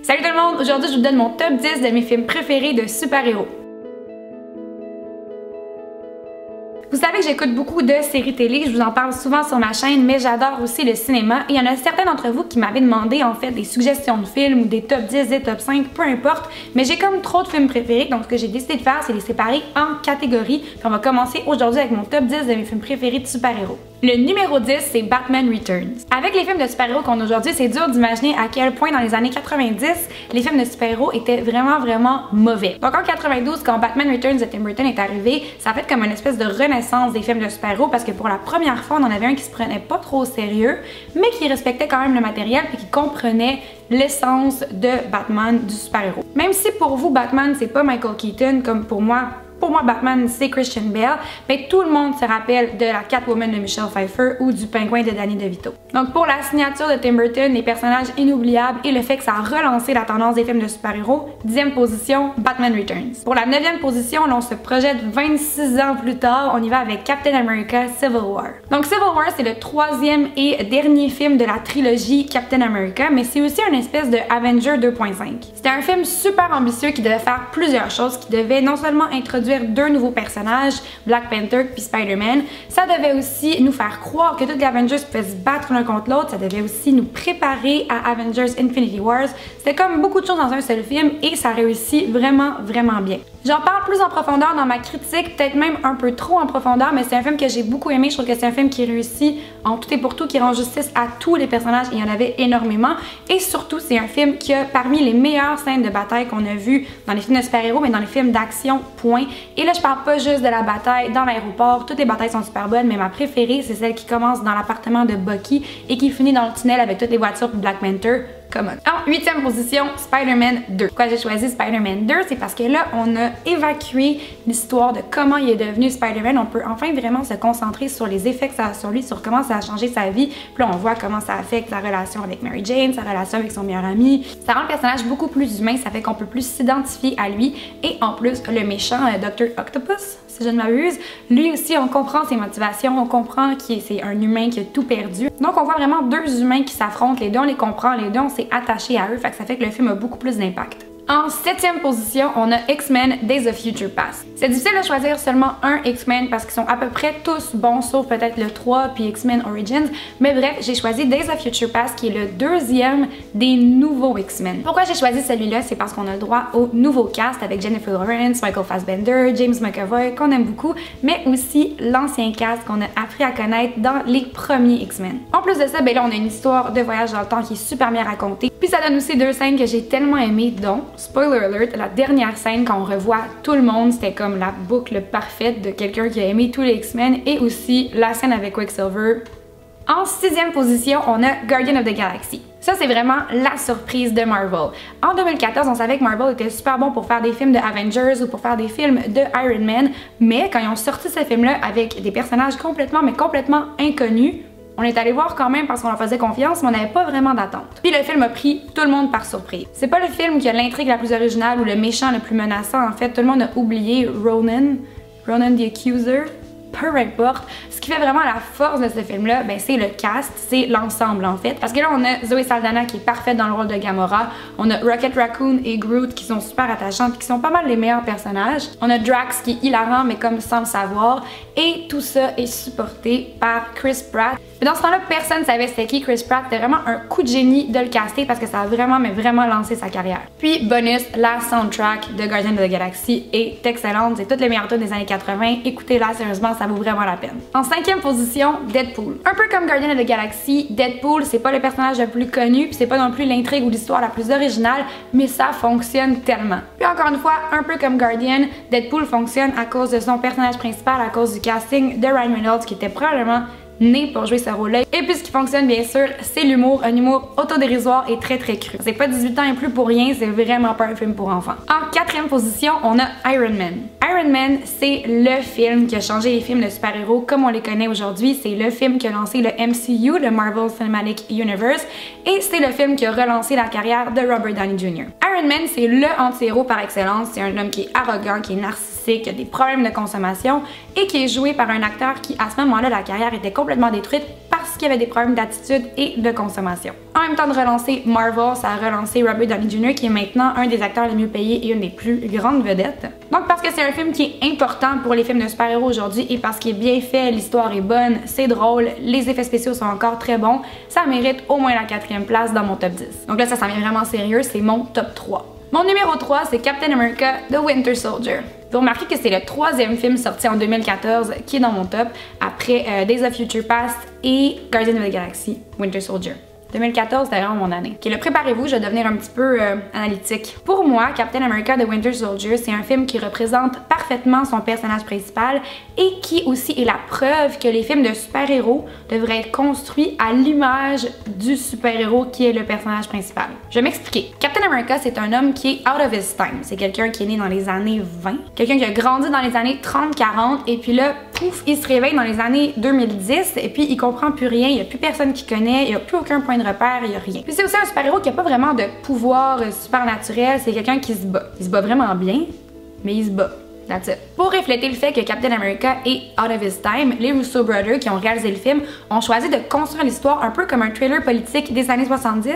Salut tout le monde! Aujourd'hui, je vous donne mon top 10 de mes films préférés de super-héros. Vous savez que j'écoute beaucoup de séries télé, je vous en parle souvent sur ma chaîne, mais j'adore aussi le cinéma et il y en a certains d'entre vous qui m'avaient demandé en fait des suggestions de films ou des top 10, des top 5, peu importe, mais j'ai comme trop de films préférés, donc ce que j'ai décidé de faire, c'est les séparer en catégories. Puis on va commencer aujourd'hui avec mon top 10 de mes films préférés de super-héros. Le numéro 10, c'est Batman Returns. Avec les films de super-héros qu'on a aujourd'hui, c'est dur d'imaginer à quel point dans les années 90, les films de super-héros étaient vraiment mauvais. Donc en 92, quand Batman Returns de Tim Burton est arrivé, ça a fait comme une espèce de renaissance des films de super-héros parce que pour la première fois, on en avait un qui se prenait pas trop au sérieux, mais qui respectait quand même le matériel et qui comprenait l'essence de Batman, du super-héros. Même si pour vous, Batman, c'est pas Michael Keaton, comme pour moi, Batman, c'est Christian Bale, mais tout le monde se rappelle de la Catwoman de Michelle Pfeiffer ou du Pingouin de Danny DeVito. Donc pour la signature de Tim Burton, les personnages inoubliables et le fait que ça a relancé la tendance des films de super-héros, 10e position, Batman Returns. Pour la 9e position, là, on se projette 26 ans plus tard, on y va avec Captain America Civil War. Donc Civil War, c'est le 3e et dernier film de la trilogie Captain America, mais c'est aussi une espèce de Avenger 2.5. C'était un film super ambitieux qui devait faire plusieurs choses, qui devait non seulement introduire deux nouveaux personnages, Black Panther puis Spider-Man. Ça devait aussi nous faire croire que tous les Avengers pouvaient se battre l'un contre l'autre. Ça devait aussi nous préparer à Avengers Infinity Wars. C'était comme beaucoup de choses dans un seul film et ça réussit vraiment bien. J'en parle plus en profondeur dans ma critique, peut-être même un peu trop en profondeur, mais c'est un film que j'ai beaucoup aimé. Je trouve que c'est un film qui réussit en tout et pour tout, qui rend justice à tous les personnages. Il y en avait énormément. Et surtout, c'est un film qui a parmi les meilleures scènes de bataille qu'on a vues dans les films de super-héros, mais dans les films d'action, point. Et là, je parle pas juste de la bataille dans l'aéroport. Toutes les batailles sont super bonnes, mais ma préférée, c'est celle qui commence dans l'appartement de Bucky et qui finit dans le tunnel avec toutes les voitures de Black Panther. Come on. En 8e position, Spider-Man 2. Pourquoi j'ai choisi Spider-Man 2? C'est parce que là, on a évacué l'histoire de comment il est devenu Spider-Man. On peut enfin vraiment se concentrer sur les effets que ça a sur lui, sur comment ça a changé sa vie. Puis là, on voit comment ça affecte sa relation avec Mary Jane, sa relation avec son meilleur ami. Ça rend le personnage beaucoup plus humain, ça fait qu'on peut plus s'identifier à lui. Et en plus, le méchant Dr. Octopus, si je ne m'abuse, lui aussi, on comprend ses motivations, on comprend que c'est un humain qui a tout perdu. Donc, on voit vraiment deux humains qui s'affrontent. Les deux, on les comprend, les deux, on s'est attaché à eux, fait que ça fait que le film a beaucoup plus d'impact. En 7e position, on a X-Men Days of Future Past. C'est difficile de choisir seulement un X-Men parce qu'ils sont à peu près tous bons, sauf peut-être le 3 puis X-Men Origins. Mais bref, j'ai choisi Days of Future Past qui est le deuxième des nouveaux X-Men. Pourquoi j'ai choisi celui-là? C'est parce qu'on a le droit au nouveau cast avec Jennifer Lawrence, Michael Fassbender, James McAvoy, qu'on aime beaucoup, mais aussi l'ancien cast qu'on a appris à connaître dans les premiers X-Men. En plus de ça, ben là, on a une histoire de voyage dans le temps qui est super bien racontée. Puis ça donne aussi deux scènes que j'ai tellement aimées, dont spoiler alert, la dernière scène quand on revoit tout le monde, c'était comme la boucle parfaite de quelqu'un qui a aimé tous les X-Men et aussi la scène avec Quicksilver. En 6e position, on a Guardians of the Galaxy. Ça, c'est vraiment la surprise de Marvel. En 2014, on savait que Marvel était super bon pour faire des films de Avengers ou pour faire des films de Iron Man, mais quand ils ont sorti ce film-là avec des personnages complètement inconnus, on est allé voir quand même parce qu'on leur faisait confiance, mais on n'avait pas vraiment d'attente. Puis le film a pris tout le monde par surprise. C'est pas le film qui a l'intrigue la plus originale ou le méchant le plus menaçant, en fait. Tout le monde a oublié Ronan the Accuser. Peu importe. Ce qui fait vraiment la force de ce film-là, ben c'est le cast, c'est l'ensemble en fait. Parce que là, on a Zoe Saldana qui est parfaite dans le rôle de Gamora. On a Rocket Raccoon et Groot qui sont super attachants et qui sont pas mal les meilleurs personnages. On a Drax qui est hilarant mais comme sans le savoir. Et tout ça est supporté par Chris Pratt. Mais dans ce temps-là, personne ne savait c'était qui Chris Pratt. C'était vraiment un coup de génie de le caster parce que ça a vraiment lancé sa carrière. Puis bonus, la soundtrack de Guardians of the Galaxy est excellente. C'est toutes les meilleures tunes des années 80. Écoutez-la, sérieusement, ça vaut vraiment la peine. En 5e position, Deadpool. Un peu comme Guardians of the Galaxy, Deadpool, c'est pas le personnage le plus connu, puis c'est pas non plus l'intrigue ou l'histoire la plus originale, mais ça fonctionne tellement. Puis encore une fois, un peu comme Guardian, Deadpool fonctionne à cause de son personnage principal, à cause du casting de Ryan Reynolds, qui était probablement né pour jouer ce rôle-là. Et puis ce qui fonctionne bien sûr, c'est l'humour, un humour autodérisoire et très cru. C'est pas 18 ans et plus pour rien, c'est vraiment pas un film pour enfants. En 4e position, on a Iron Man. Iron Man, c'est le film qui a changé les films de super-héros comme on les connaît aujourd'hui. C'est le film qui a lancé le MCU, le Marvel Cinematic Universe, et c'est le film qui a relancé la carrière de Robert Downey Jr. Iron Man, c'est le anti-héros par excellence. C'est un homme qui est arrogant, qui est narcissique, qui a des problèmes de consommation et qui est joué par un acteur qui, à ce moment-là, la carrière était complètement détruite parce parce qu'il y avait des problèmes d'attitude et de consommation. En même temps de relancer Marvel, ça a relancé Robert Downey Jr. qui est maintenant un des acteurs les mieux payés et une des plus grandes vedettes. Donc parce que c'est un film qui est important pour les films de super-héros aujourd'hui et parce qu'il est bien fait, l'histoire est bonne, c'est drôle, les effets spéciaux sont encore très bons, ça mérite au moins la 4e place dans mon top 10. Donc là ça s'en vient vraiment sérieux, c'est mon top 3. Mon numéro 3, c'est Captain America The Winter Soldier. Vous remarquez que c'est le 3e film sorti en 2014 qui est dans mon top, après Days of Future Past et Guardians of the Galaxy Winter Soldier. 2014, c'est vraiment mon année. Ok, préparez-vous, je vais devenir un petit peu analytique. Pour moi, Captain America The Winter Soldier, c'est un film qui représente parfaitement son personnage principal et qui aussi est la preuve que les films de super-héros devraient être construits à l'image du super-héros qui est le personnage principal. Je vais m'expliquer. Captain America, c'est un homme qui est out of his time. C'est quelqu'un qui est né dans les années 20, quelqu'un qui a grandi dans les années 30-40 et puis là, pouf, il se réveille dans les années 2010 et puis il comprend plus rien, il n'y a plus personne qui connaît, il n'y a plus aucun point de repère, il n'y a rien. Puis c'est aussi un super-héros qui n'a pas vraiment de pouvoir supernaturel, c'est quelqu'un qui se bat. Il se bat vraiment bien, mais il se bat. That's it. Pour refléter le fait que Captain America est out of his time, les Russo Brothers qui ont réalisé le film ont choisi de construire l'histoire un peu comme un thriller politique des années 70,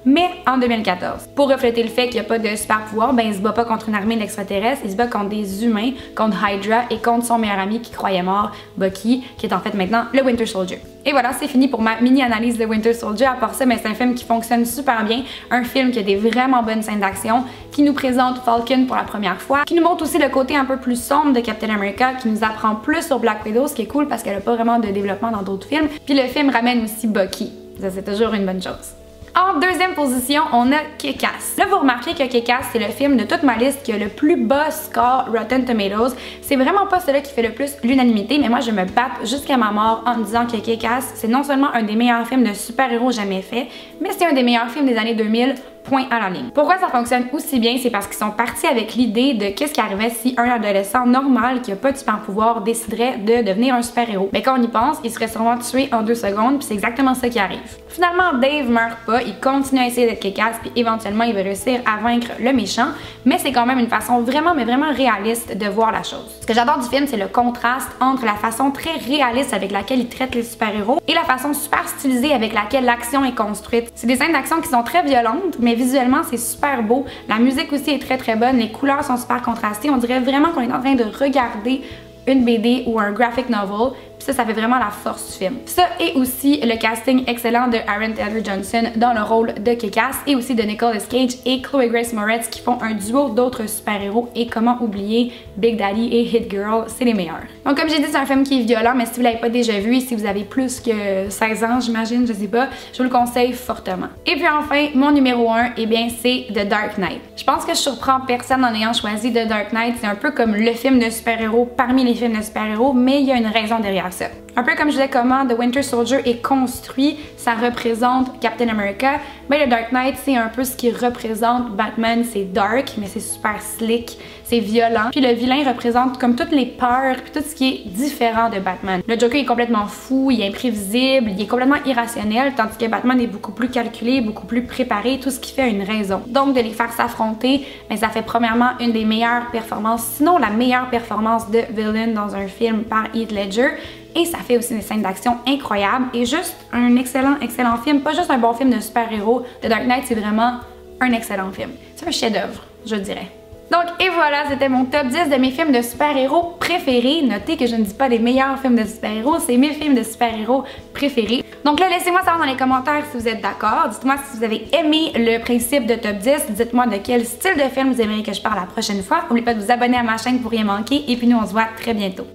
mais en 2014. Pour refléter le fait qu'il n'y a pas de super pouvoir, ben il se bat pas contre une armée d'extraterrestres, il se bat contre des humains, contre Hydra et contre son meilleur ami qui croyait mort, Bucky, qui est en fait maintenant le Winter Soldier. Et voilà, c'est fini pour ma mini-analyse de Winter Soldier. À part ça, mais c'est un film qui fonctionne super bien, un film qui a des vraiment bonnes scènes d'action, qui nous présente Falcon pour la première fois, qui nous montre aussi le côté un peu plus sombre de Captain America, qui nous apprend plus sur Black Widow, ce qui est cool parce qu'elle a pas vraiment de développement dans d'autres films. Puis le film ramène aussi Bucky. Ça, c'est toujours une bonne chose. En deuxième position, on a Kick-Ass. Là, vous remarquez que Kick-Ass, c'est le film de toute ma liste qui a le plus bas score Rotten Tomatoes. C'est vraiment pas celui qui fait le plus l'unanimité, mais moi, je me batte jusqu'à ma mort en disant que Kick-Ass, c'est non seulement un des meilleurs films de super-héros jamais fait, mais c'est un des meilleurs films des années 2000. Point à la ligne. Pourquoi ça fonctionne aussi bien? C'est parce qu'ils sont partis avec l'idée de qu'est-ce qui arrivait si un adolescent normal qui a pas de super pouvoir déciderait de devenir un super-héros. Mais quand on y pense, il serait sûrement tué en 2 secondes, puis c'est exactement ça qui arrive. Finalement, Dave meurt pas, il continue à essayer d'être Kick-Ass, puis éventuellement il va réussir à vaincre le méchant, mais c'est quand même une façon vraiment réaliste de voir la chose. Ce que j'adore du film, c'est le contraste entre la façon très réaliste avec laquelle il traite les super-héros et la façon super stylisée avec laquelle l'action est construite. C'est des scènes d'action qui sont très violentes, mais visuellement c'est super beau. La musique aussi est très bonne, les couleurs sont super contrastées. On dirait vraiment qu'on est en train de regarder une BD ou un graphic novel. Puis ça fait vraiment la force du film. Ça et aussi le casting excellent de Aaron Taylor Johnson dans le rôle de Kick-Ass et aussi de Nicolas Cage et Chloe Grace Moretz qui font un duo d'autres super-héros et comment oublier Big Daddy et Hit Girl, c'est les meilleurs. Donc comme j'ai dit, c'est un film qui est violent, mais si vous l'avez pas déjà vu et si vous avez plus que 16 ans, j'imagine, je sais pas, je vous le conseille fortement. Et puis enfin, mon numéro 1, eh bien c'est The Dark Knight. Je pense que je surprends personne en ayant choisi The Dark Knight, c'est un peu comme le film de super-héros parmi les films de super-héros, mais il y a une raison derrière ça. Un peu comme je disais comment The Winter Soldier est construit, ça représente Captain America, mais le Dark Knight c'est un peu ce qui représente Batman, c'est dark mais c'est super slick, c'est violent. Puis le vilain représente comme toutes les peurs puis tout ce qui est différent de Batman. Le Joker est complètement fou, il est imprévisible, il est complètement irrationnel, tandis que Batman est beaucoup plus calculé, beaucoup plus préparé, tout ce qui fait une raison. Donc de les faire s'affronter, mais ça fait premièrement une des meilleures performances, sinon la meilleure performance de villain dans un film par Heath Ledger. Et ça fait aussi des scènes d'action incroyables et juste un excellent film, pas juste un bon film de super-héros. The Dark Knight, c'est vraiment un excellent film. C'est un chef-d'œuvre, je dirais. Donc, et voilà, c'était mon top 10 de mes films de super-héros préférés. Notez que je ne dis pas les meilleurs films de super-héros, c'est mes films de super-héros préférés. Donc là, laissez-moi savoir dans les commentaires si vous êtes d'accord. Dites-moi si vous avez aimé le principe de top 10. Dites-moi de quel style de film vous aimeriez que je parle la prochaine fois. N'oubliez pas de vous abonner à ma chaîne pour rien manquer. Et puis nous, on se voit très bientôt.